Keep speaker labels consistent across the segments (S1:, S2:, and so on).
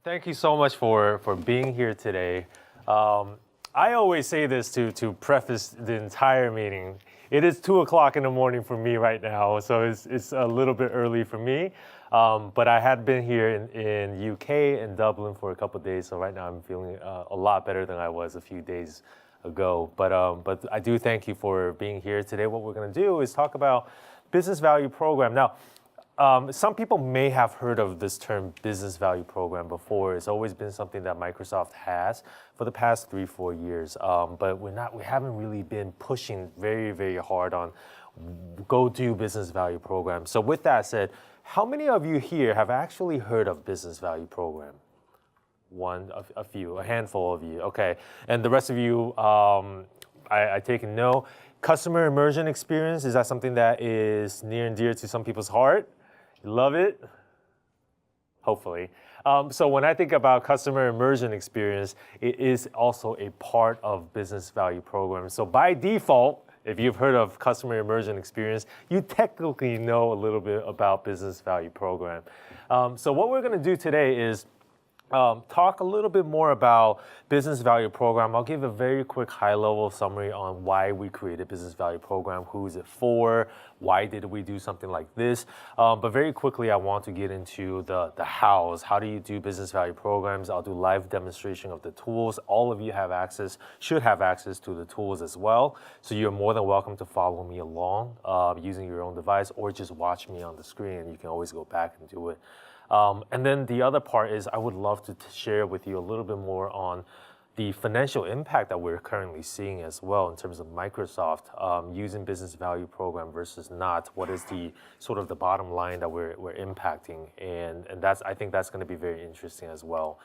S1: Thank you so much for being here today. I always say this to preface the entire meeting. It is 2 o'clock in the morning for me right now, so it's a little bit early for me. But I had been here in UK and Dublin for a couple of days, so right now I'm feeling a lot better than I was a few days ago. But I do thank you for being here today. What we're going to do is talk about business value program. Now, some people may have heard of this term business value program before. It's always been something that Microsoft has for the past 3-4 years. But we haven't really been pushing very, very hard on go do business value program. So with that said, how many of you here have actually heard of business value program? A few, a handful of you. Okay, and the rest of you, I take a no. Customer immersion experience, is that something that is near and dear to some people's heart? You love it? Hopefully. So when I think about customer immersion experience, it is also a part of business value program. So by default, if you've heard of customer immersion experience, you technically know a little bit about business value program. So what we're going to do today is talk a little bit more about business value program. I'll give a very quick high-level summary on why we created business value program, who is it for, why did we do something like this. But very quickly, I want to get into the hows. How do you do business value programs? I'll do live demonstration of the tools. All of you should have access to the tools as well. So you're more than welcome to follow me along using your own device or just watch me on the screen. You can always go back and do it. And then the other part is I would love to share with you a little bit more on the financial impact that we're currently seeing as well in terms of Microsoft using business value program versus not. What is the sort of the bottom line that we're impacting? And I think that's going to be very interesting as well.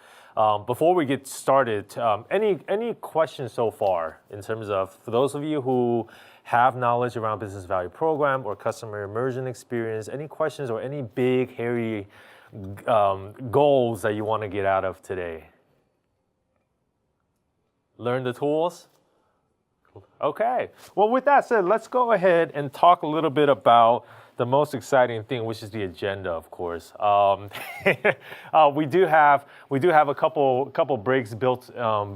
S1: Before we get started, any questions so far in terms of, for those of you who have knowledge around business value program or customer immersion experience, any questions or any big, hairy goals that you want to get out of today? Learn the tools? Okay. Well, with that said, let's go ahead and talk a little bit about the most exciting thing, which is the agenda, of course. We do have a couple breaks built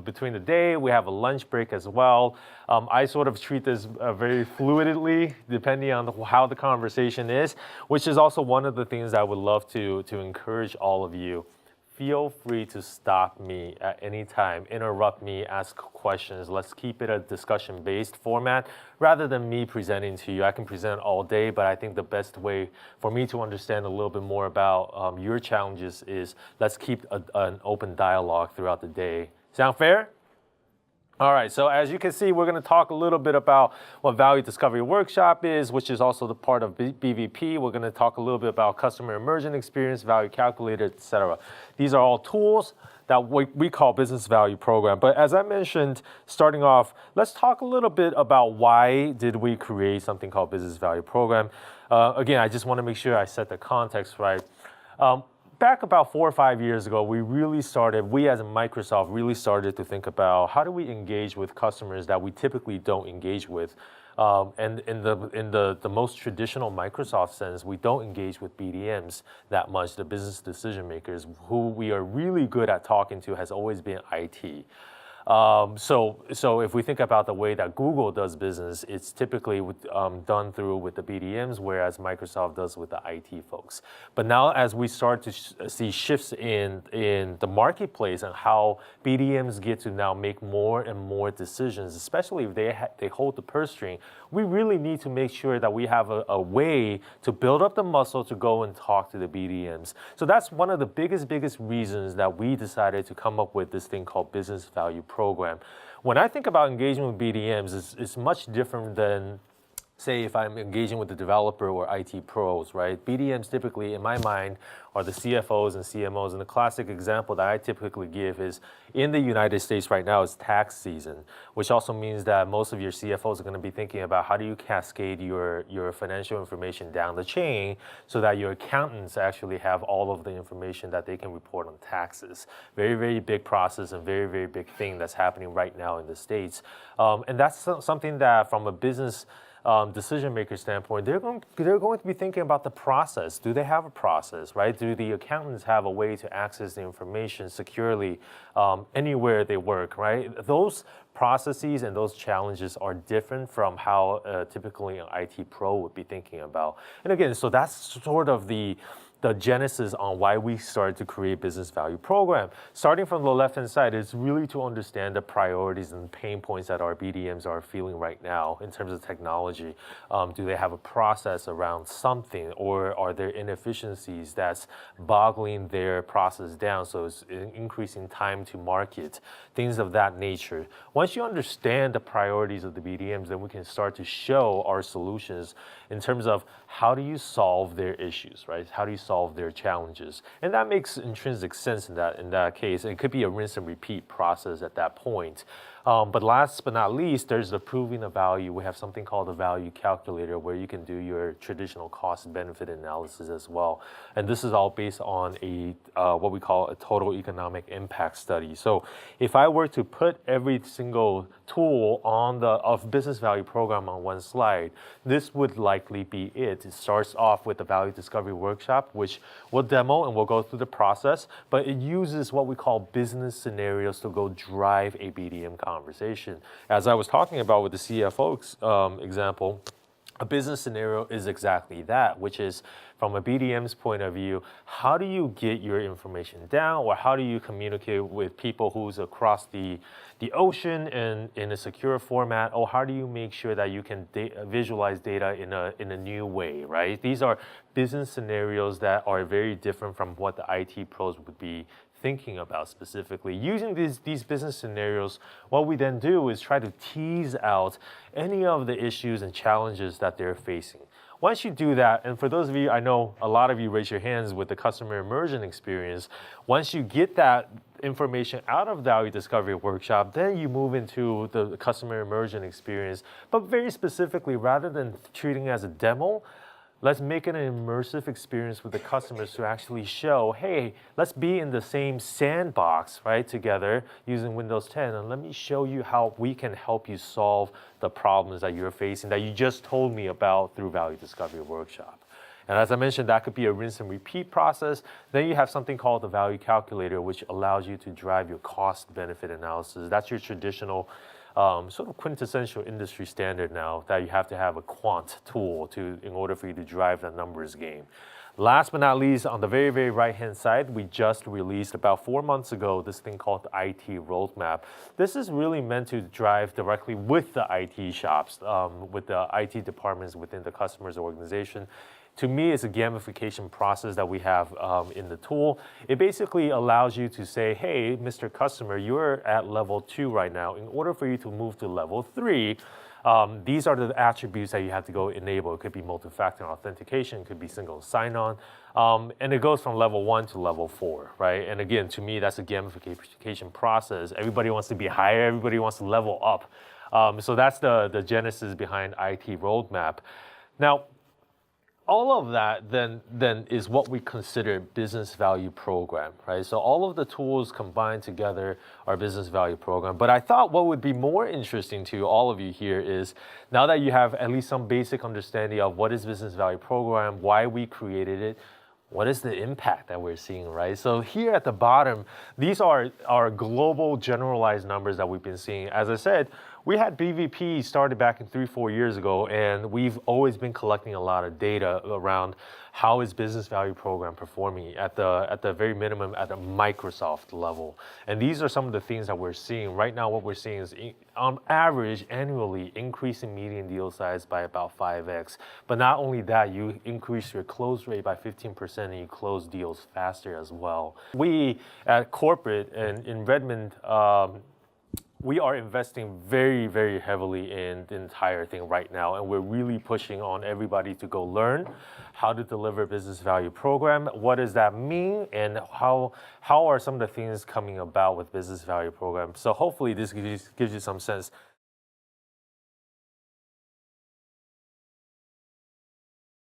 S1: between the day. We have a lunch break as well. I sort of treat this very fluidly, depending on how the conversation is, which is also one of the things I would love to encourage all of you. Feel free to stop me at any time, interrupt me, ask questions. Let's keep it a discussion-based format rather than me presenting to you. I can present all day, but I think the best way for me to understand a little bit more about your challenges is let's keep an open dialogue throughout the day. Sound fair? All right, so as you can see, we're going to talk a little bit about what Value Discovery Workshop is, which is also the part of BVP. We're going to talk a little bit about customer immersion experience, value calculator, etc. These are all tools that we call business value program. But as I mentioned, starting off, let's talk a little bit about why did we create something called business value program. Again, I just want to make sure I set the context right. Back about 4 or 5 years ago, we as Microsoft really started to think about how do we engage with customers that we typically don't engage with. And in the most traditional Microsoft sense, we don't engage with BDMs that much. The business decision makers, who we are really good at talking to, has always been IT. So if we think about the way that Google does business, it's typically done through with the BDMs, whereas Microsoft does with the IT folks. But now as we start to see shifts in the marketplace and how BDMs get to now make more and more decisions, especially if they hold the purse string, we really need to make sure that we have a way to build up the muscle to go and talk to the BDMs. So that's one of the biggest reasons that we decided to come up with this thing called business value program. When I think about engaging with BDMs, it's much different than, say, if I'm engaging with the developer or IT pros, right? BDMs typically, in my mind, are the CFOs and CMOs. And the classic example that I typically give is in the United States right now is tax season, which also means that most of your CFOs are going to be thinking about how do you cascade your financial information down the chain so that your accountants actually have all of the information that they can report on taxes. Very, very big process and very, very big thing that's happening right now in the States. And that's something that from a business decision maker standpoint, they're going to be thinking about the process. Do they have a process, right? Do the accountants have a way to access the information securely anywhere they work, right? Those processes and those challenges are different from how typically an IT pro would be thinking about. And again, so that's sort of the genesis on why we started to create business value program. Starting from the left-hand side is really to understand the priorities and pain points that our BDMs are feeling right now in terms of technology. Do they have a process around something, or are there inefficiencies that's boggling their process down, so it's increasing time to market, things of that nature. Once you understand the priorities of the BDMs, then we can start to show our solutions in terms of how do you solve their issues, right? How do you solve their challenges? And that makes intrinsic sense in that case. It could be a rinse and repeat process at that point. But last but not least, there's the proving of value. We have something called the value calculator where you can do your traditional cost benefit analysis as well. And this is all based on a what we call a total economic impact study. So if I were to put every single tool of business value program on one slide, this would likely be it. It starts off with the value discovery workshop, which we'll demo and we'll go through the process, but it uses what we call business scenarios to go drive a BDM conversation. As I was talking about with the CFO example, a business scenario is exactly that, which is from a BDM's point of view, how do you get your information down, or how do you communicate with people who's across the ocean and in a secure format, or how do you make sure that you can visualize data in a new way, right? These are business scenarios that are very different from what the IT pros would be thinking about specifically. Using these business scenarios, what we then do is try to tease out any of the issues and challenges that they're facing. Once you do that, and for those of you, I know a lot of you raise your hands with the customer immersion experience, once you get that information out of Value Discovery Workshop, then you move into the customer immersion experience. But very specifically, rather than treating it as a demo, let's make it an immersive experience with the customers to actually show, hey, let's be in the same sandbox, right, together using Windows 10, and let me show you how we can help you solve the problems that you're facing that you just told me about through Value Discovery Workshop. And as I mentioned, that could be a rinse and repeat process. Then you have something called the value calculator, which allows you to drive your cost benefit analysis. That's your traditional sort of quintessential industry standard now that you have to have a quant tool in order for you to drive the numbers game. Last but not least, on the very, very right-hand side, we just released about 4 months ago this thing called the IT roadmap. This is really meant to drive directly with the IT shops, with the IT departments within the customer's organization. To me, it's a gamification process that we have in the tool. It basically allows you to say, hey, Mr. Customer, you're at level 2 right now. In order for you to move to level 3, these are the attributes that you have to go enable. It could be multi-factor authentication, it could be single sign-on, and it goes from level 1 to level 4, right? And again, to me, that's a gamification process. Everybody wants to be higher, everybody wants to level up. So that's the genesis behind IT roadmap. Now, all of that then is what we consider business value program, right? So all of the tools combined together are business value program. But I thought what would be more interesting to all of you here is now that you have at least some basic understanding of what is business value program, why we created it, what is the impact that we're seeing, right? So here at the bottom, these are our global generalized numbers that we've been seeing. As I said, we had BVP started back in 3-4 years ago, and we've always been collecting a lot of data around how is business value program performing at the very minimum at the Microsoft level. And these are some of the things that we're seeing. Right now, what we're seeing is on average, annually, increasing median deal size by about 5x. But not only that, you increase your close rate by 15% and you close deals faster as well. We at corporate and in Redmond, we are investing very, very heavily in the entire thing right now, and we're really pushing on everybody to go learn how to deliver business value program. What does that mean, and how are some of the things coming about with business value program? So hopefully this gives you some sense.